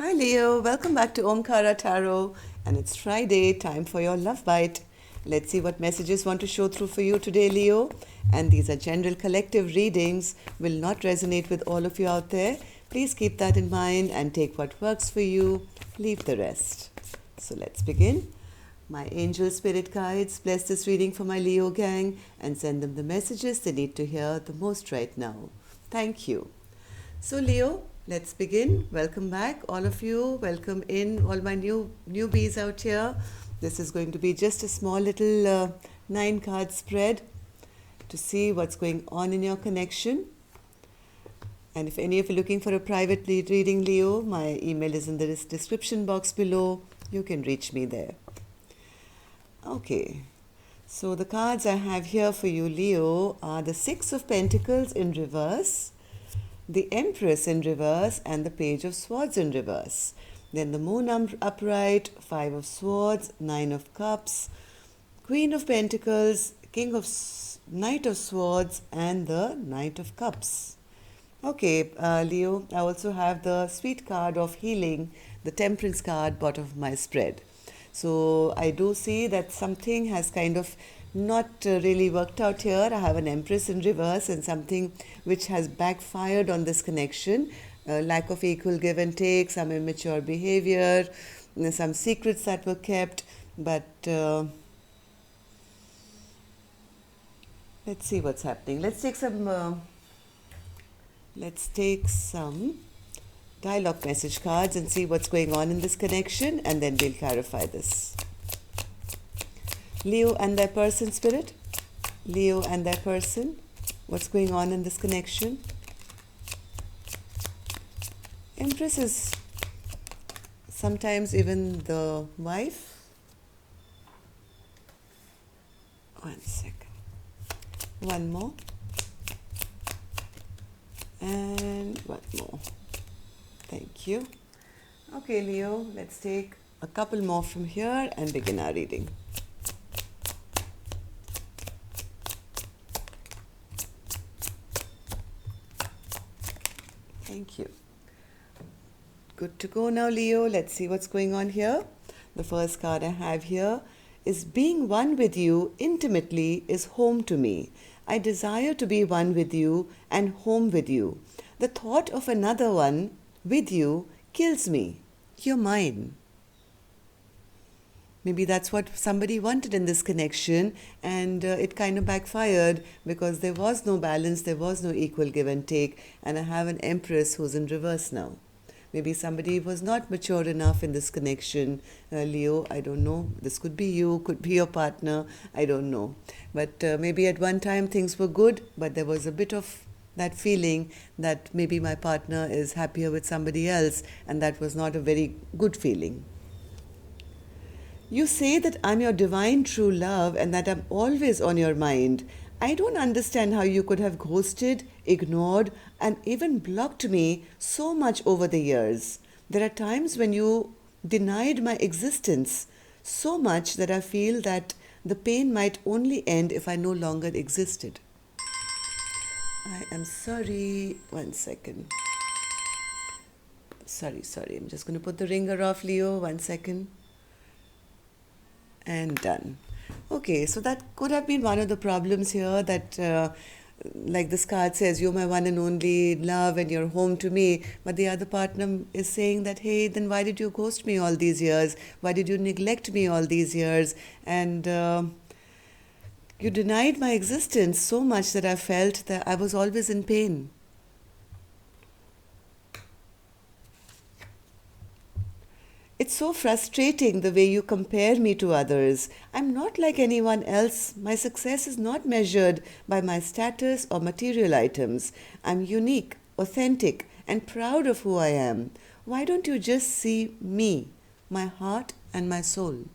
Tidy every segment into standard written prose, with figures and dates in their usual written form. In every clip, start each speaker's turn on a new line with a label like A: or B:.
A: Hi Leo, welcome back to Omkara Tarot, and it's Friday, time for your love bite. Let's see what messages want to show through for you today, Leo. And these are general collective readings, will not resonate with all of you out there. Please keep that in mind and take what works for you, leave the rest. So let's begin. My angel spirit guides, bless this reading for my Leo gang and send them the messages they need to hear the most right now. Thank you. So Leo, let's begin. Welcome back, all of you. Welcome in, all my newbies out here. This is going to be just a small little 9-card spread to see what's going on in your connection. And if any of you are looking for a private reading, Leo, my email is in the description box below. You can reach me there. Okay, so the cards I have here for you, Leo, are the Six of Pentacles in reverse, the Empress in reverse, and the Page of Swords in reverse. Then the Moon upright, Five of Swords, Nine of Cups, Queen of Pentacles, Knight of Swords, and the Knight of Cups. Okay, Leo, I also have the sweet card of healing, the Temperance card, bottom of my spread. So I do see that something has kind of not really worked out here. I have an Empress in reverse and something which has backfired on this connection. Lack of equal give and take, some immature behavior, some secrets that were kept. But let's see what's happening. Let's take some dialogue message cards and see what's going on in this connection, and then we'll clarify this. Leo and their person, spirit. Leo and their person. What's going on in this connection? Empress is sometimes even the wife. One second. One more. And one more. Thank you. Okay, Leo, let's take a couple more from here and begin our reading. Thank you. Good to go now, Leo. Let's see what's going on here. The first card I have here is being one with you intimately is home to me. I desire to be one with you and home with you. The thought of another one with you kills me. You're mine. Maybe that's what somebody wanted in this connection, and it kind of backfired because there was no balance, there was no equal give and take, and I have an Empress who's in reverse now. Maybe somebody was not mature enough in this connection, Leo, I don't know. This could be you, could be your partner, I don't know. But maybe at one time things were good, but there was a bit of that feeling that maybe my partner is happier with somebody else, and that was not a very good feeling. You say that I'm your divine true love and that I'm always on your mind. I don't understand how you could have ghosted, ignored, and even blocked me so much over the years. There are times when you denied my existence so much that I feel that the pain might only end if I no longer existed. I am sorry. One second. Sorry. I'm just going to put the ringer off, Leo. 1 second. And done. Okay, so that could have been one of the problems here, that like this card says, you're my one and only love and you're home to me, but the other partner is saying that, hey, then why did you ghost me all these years? Why did you neglect me all these years? And you denied my existence so much that I felt that I was always in pain. It's so frustrating the way you compare me to others. I'm not like anyone else. My success is not measured by my status or material items. I'm unique, authentic, and proud of who I am. Why don't you just see me, my heart and my soul?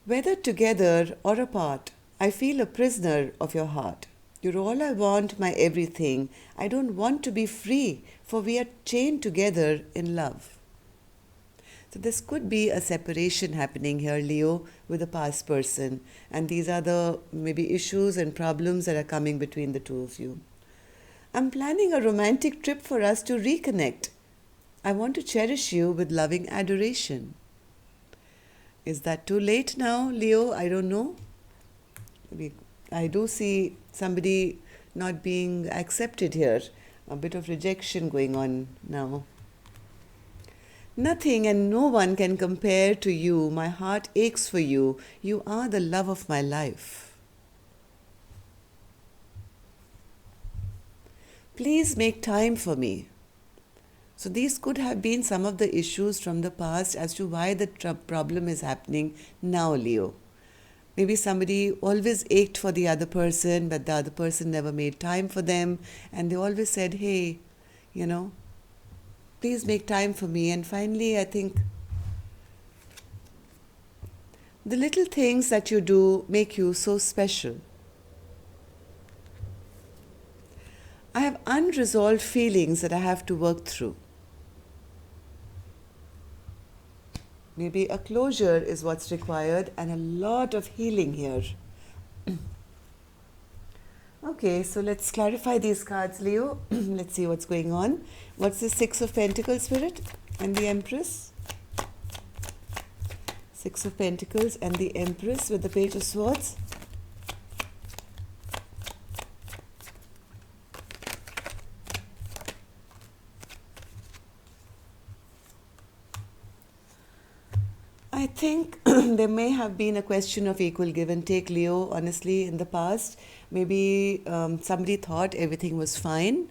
A: Whether together or apart, I feel a prisoner of your heart. You're all I want, my everything. I don't want to be free, for we are chained together in love. So this could be a separation happening here, Leo, with a past person. And these are the maybe issues and problems that are coming between the two of you. I'm planning a romantic trip for us to reconnect. I want to cherish you with loving adoration. Is that too late now, Leo? I don't know. I do see somebody not being accepted here. A bit of rejection going on now. Nothing and no one can compare to you. My heart aches for you. You are the love of my life. Please make time for me. So these could have been some of the issues from the past as to why the problem is happening now, Leo. Maybe somebody always ached for the other person, but the other person never made time for them, and they always said, hey, please make time for me. And finally, I think the little things that you do make you so special. I have unresolved feelings that I have to work through. Maybe a closure is what's required and a lot of healing here. Okay, so let's clarify these cards, Leo. Let's see what's going on. What's the Six of Pentacles, Spirit? And the Empress? Six of Pentacles and the Empress with the Page of Swords. I think there may have been a question of equal give and take, Leo, honestly, in the past. Maybe somebody thought everything was fine,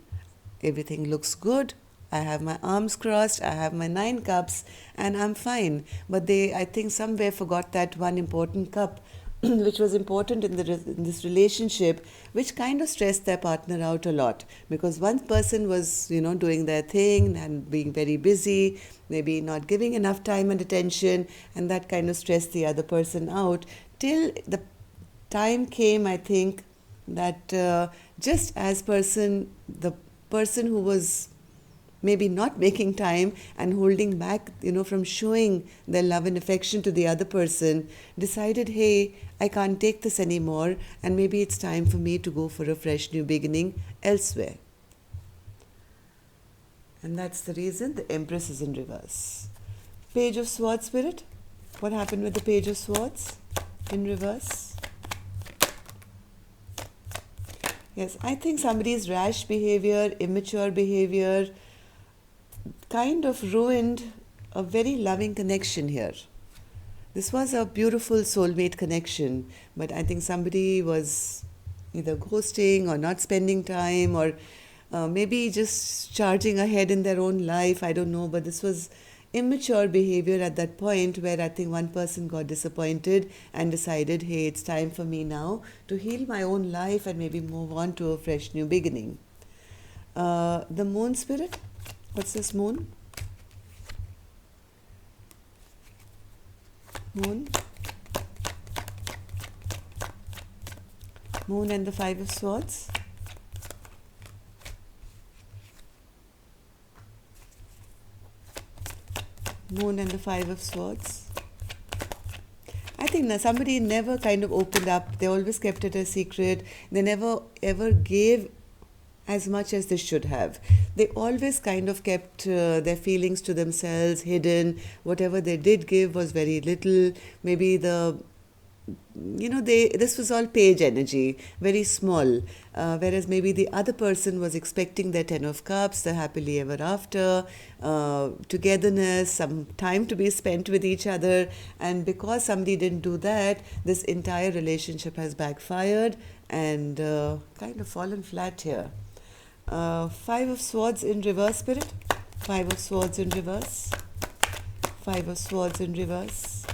A: everything looks good, I have my arms crossed, I have my 9 cups, and I'm fine. But they, I think, somewhere forgot that one important cup, which was important in this relationship, which kind of stressed their partner out a lot, because one person was doing their thing and being very busy, maybe not giving enough time and attention, and that kind of stressed the other person out till the time came, I think, that just as the person who was maybe not making time and holding back, from showing their love and affection to the other person, decided, hey, I can't take this anymore, and maybe it's time for me to go for a fresh new beginning elsewhere. And that's the reason the Empress is in reverse. Page of Swords, Spirit. What happened with the Page of Swords in reverse? Yes, I think somebody's rash behavior, immature behavior, kind of ruined a very loving connection here. This was a beautiful soulmate connection, but I think somebody was either ghosting or not spending time, or maybe just charging ahead in their own life. I don't know, but this was immature behavior at that point where I think one person got disappointed and decided, hey, it's time for me now to heal my own life and maybe move on to a fresh new beginning. The Moon, Spirit. What's this, Moon? Moon. Moon and the Five of Swords. Moon and the Five of Swords. I think somebody never kind of opened up. They always kept it a secret. They never ever gave as much as they should have. They always kind of kept their feelings to themselves, hidden. Whatever they did give was very little. Maybe this was all page energy, very small. Whereas maybe the other person was expecting their 10 of cups, the happily ever after, togetherness, some time to be spent with each other. And because somebody didn't do that, this entire relationship has backfired and kind of fallen flat here. Five of Swords in reverse, Spirit. Five of Swords in reverse. Five of Swords in reverse.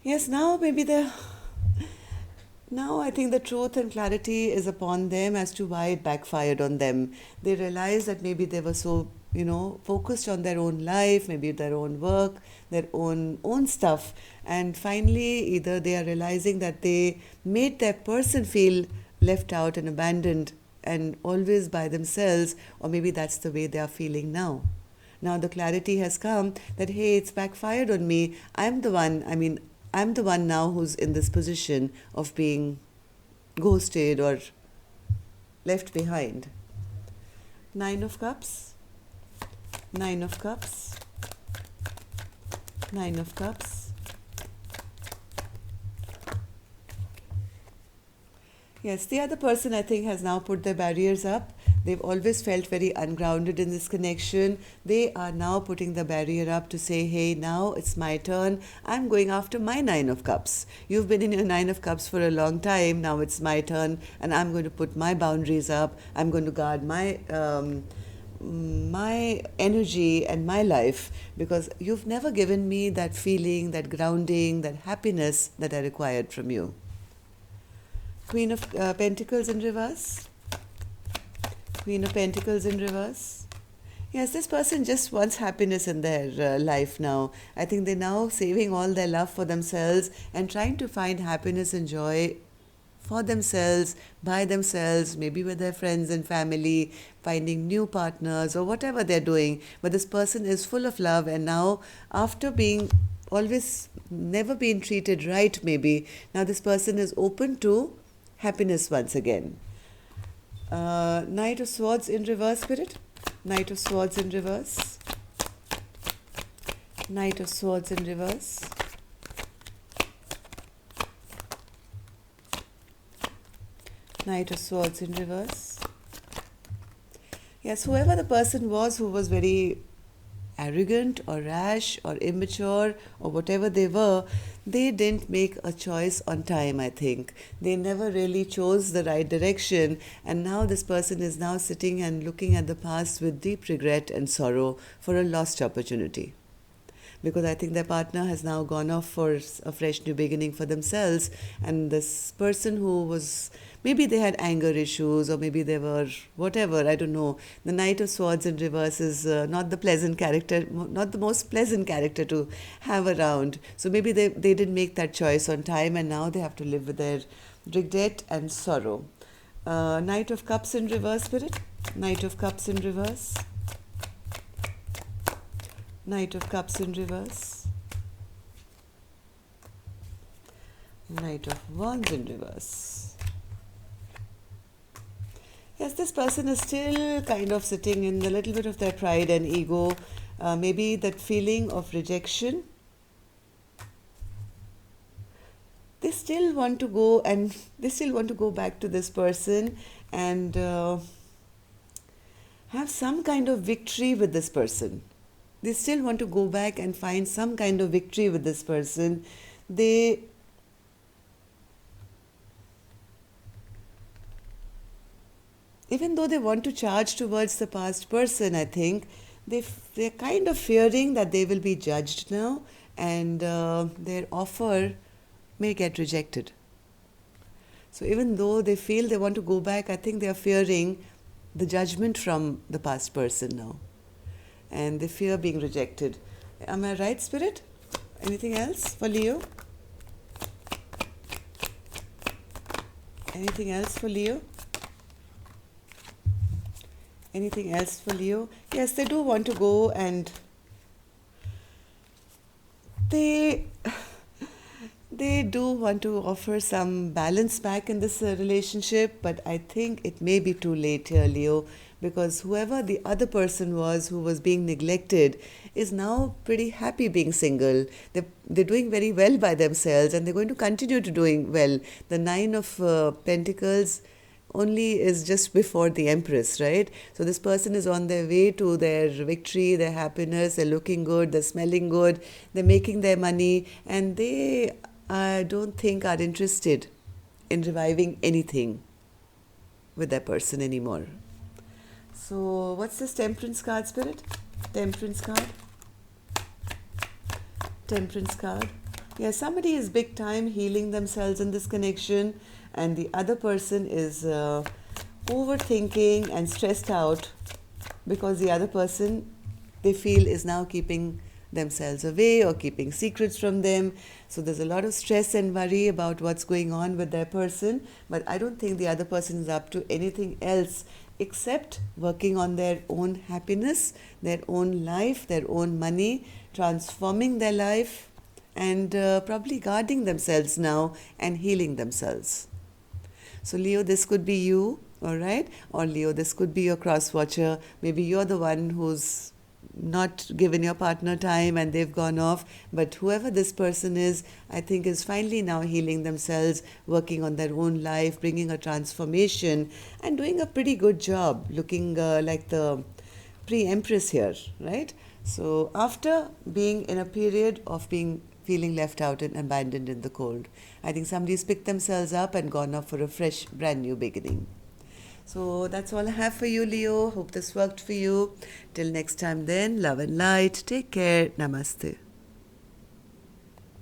A: Yes, now I think the truth and clarity is upon them as to why it backfired on them. They realized that maybe they were so, focused on their own life, maybe their own work, their own stuff. And finally, either they are realizing that they made their person feel left out and abandoned and always by themselves, or maybe that's the way they are feeling now. Now the clarity has come that, hey, it's backfired on me. I'm the one now who's in this position of being ghosted or left behind. Nine of Cups, Nine of Cups, Nine of Cups. Yes, the other person, I think, has now put their barriers up. They've always felt very ungrounded in this connection. They are now putting the barrier up to say, hey, now it's my turn. I'm going after my Nine of Cups. You've been in your Nine of Cups for a long time. Now it's my turn, and I'm going to put my boundaries up. I'm going to guard my energy and my life, because you've never given me that feeling, that grounding, that happiness that I required from you. Queen of Pentacles in reverse. Queen of Pentacles in reverse. Yes, this person just wants happiness in their life now. I think they're now saving all their love for themselves and trying to find happiness and joy for themselves, by themselves, maybe with their friends and family, finding new partners or whatever they're doing. But this person is full of love, and now, after being always never been treated right, maybe, now this person is open to happiness once again. Knight of Swords in reverse, Spirit. Knight of Swords in reverse. Knight of Swords in reverse. Knight of Swords in reverse. Yes, whoever the person was who was very arrogant or rash or immature or whatever they were, they didn't make a choice on time, I think. They never really chose the right direction, and now this person is now sitting and looking at the past with deep regret and sorrow for a lost opportunity. Because I think their partner has now gone off for a fresh new beginning for themselves, and this person who was, maybe they had anger issues, or maybe they were whatever, I don't know. The Knight of Swords in reverse is not the pleasant character, not the most pleasant character to have around. So maybe they didn't make that choice on time, and now they have to live with their regret and sorrow. Knight of Cups in reverse, Spirit. Knight of Cups in reverse. Knight of Cups in reverse. Knight of Wands in reverse. Yes, this person is still kind of sitting in a little bit of their pride and ego, maybe that feeling of rejection. They still want to go, and they still want to go back to this person and have some kind of victory with this person. They still want to go back and find some kind of victory with this person. Even though they want to charge towards the past person, I think, they're kind of fearing that they will be judged now, and their offer may get rejected. So even though they feel they want to go back, I think they are fearing the judgment from the past person now. And they fear being rejected. Am I right, Spirit? Anything else for Leo? Anything else for Leo? Anything else for Leo? Yes, they do want to go, and they do want to offer some balance back in this relationship, but I think it may be too late here, Leo, because whoever the other person was who was being neglected is now pretty happy being single. They're doing very well by themselves, and they're going to continue to doing well. The Nine of Pentacles only is just before the Empress, right? So this person is on their way to their victory, their happiness, they're looking good, they're smelling good, they're making their money, and they, I don't think, are interested in reviving anything with that person anymore. So what's this Temperance card, Spirit? Temperance card. Temperance card. Yeah, somebody is big time healing themselves in this connection, and the other person is overthinking and stressed out because the other person, they feel, is now keeping themselves away or keeping secrets from them. So there's a lot of stress and worry about what's going on with their person, but I don't think the other person is up to anything else except working on their own happiness, their own life, their own money, transforming their life, and probably guarding themselves now and healing themselves. So, Leo, this could be you, all right? Or, Leo, this could be your cross watcher. Maybe you're the one who's not given your partner time and they've gone off. But whoever this person is, I think is finally now healing themselves, working on their own life, bringing a transformation, and doing a pretty good job, looking like the pre-empress here, right? So after being in a period of being feeling left out and abandoned in the cold, I think somebody's picked themselves up and gone off for a fresh, brand new beginning. So that's all I have for you, Leo. Hope this worked for you. Till next time, then, love and light. Take care. Namaste.